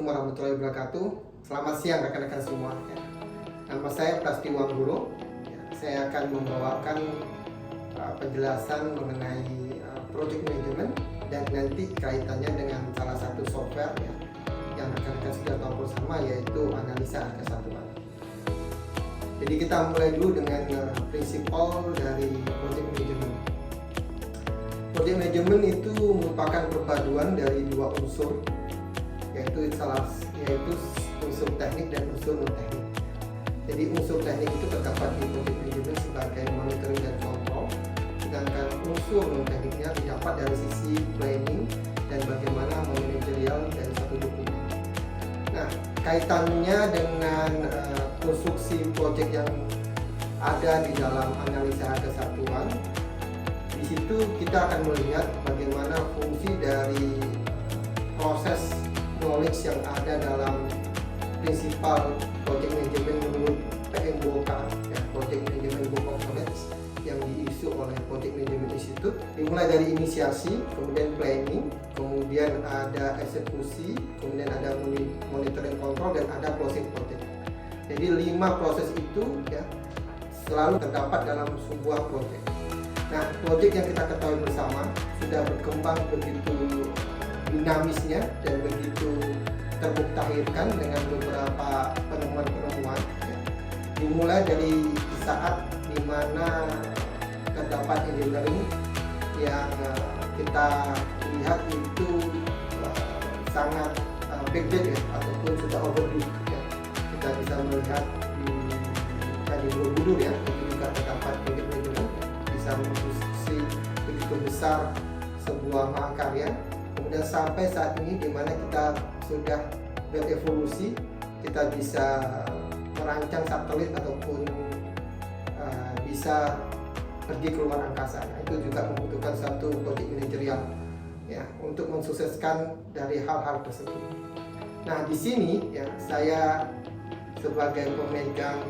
Assalamualaikum warahmatullahi wabarakatuh. Selamat siang rekan-rekan semua. Nama saya Prasti Wangguro. Saya akan membawakan penjelasan mengenai project management dan nanti kaitannya dengan salah satu software yang rekan-rekan sudah tahu bersama, yaitu analisa harga satuan. Jadi kita mulai dulu dengan prinsipal dari project management. Project management itu merupakan perpaduan dari dua unsur, yaitu unsur teknik dan unsur non teknik. Jadi unsur teknik itu terdapat di project management sebagai monitoring dan kontrol, sedangkan unsur non tekniknya didapat dari sisi planning dan bagaimana memanajerial dari satu dokumen. Nah, kaitannya dengan konstruksi project yang ada di dalam analisa harga satuan, di situ kita akan melihat bagaimana fungsi dari proses knowledge yang ada dalam prinsipal project management menurut PMBOK, Project Management Book of Knowledge, yang diisu oleh Project Management Institute. Dimulai dari inisiasi, kemudian planning, kemudian ada eksekusi, kemudian ada monitoring control, dan ada closing project. Jadi 5 proses itu selalu terdapat dalam sebuah project. Nah, project yang kita ketahui bersama sudah berkembang begitu dinamisnya dan begitu terbuktahirkan dengan beberapa penemuan-penemuan. Dimulai dari saat dimana terdapat engineering yang kita lihat itu sangat backdate ataupun sudah overdue. Kita bisa melihat di Borobudur itu juga terdapat project management bisa memproduksi begitu besar sebuah mahakarya. Kemudian sampai saat ini di mana kita sudah berevolusi, kita bisa merancang satelit ataupun bisa pergi ke luar angkasa. Itu juga membutuhkan satu project managerial untuk mensukseskan dari hal-hal tersebut. Nah, di sini saya sebagai pemegang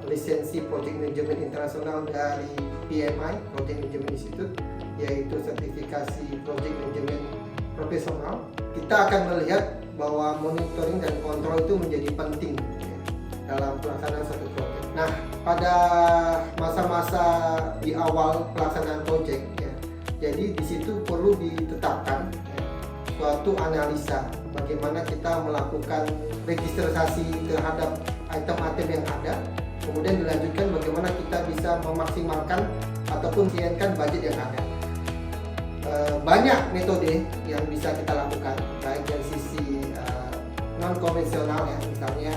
lisensi Project Management Internasional dari PMI, Project Management Institute, yaitu sertifikasi Project Management Profesional. Kita akan melihat bahwa monitoring dan kontrol itu menjadi penting dalam pelaksanaan suatu proyek. Nah, pada masa-masa di awal pelaksanaan proyek, jadi di situ perlu ditetapkan suatu analisa bagaimana kita melakukan registrasi terhadap item-item yang ada, kemudian dilanjutkan bagaimana kita bisa memaksimalkan ataupun mengiankan budget yang ada. Banyak metode yang bisa kita lakukan, baik dari sisi non konvensional misalnya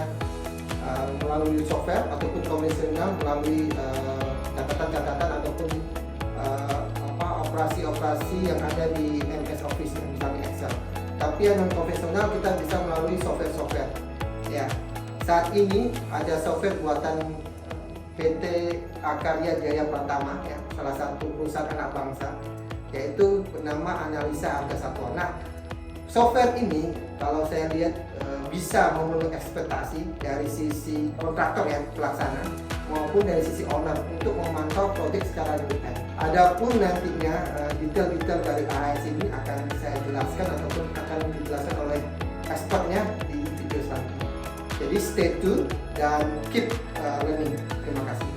melalui software, ataupun konvensional melalui catatan-catatan ataupun operasi-operasi yang ada di MS Office, misalnya Excel. Tapi yang non konvensional kita bisa melalui software-software. Saat ini ada software buatan PT Akarya Jaya Pratama, salah satu perusahaan anak bangsa, yaitu bernama analisa harga satuan. Nah, software ini kalau saya lihat bisa memenuhi ekspektasi dari sisi kontraktor pelaksana maupun dari sisi owner untuk memantau proyek secara real time. Adapun nantinya detail-detail dari AHS ini akan saya jelaskan ataupun akan dijelaskan oleh expertnya di video selanjutnya. Jadi stay tune dan keep learning. Terima kasih.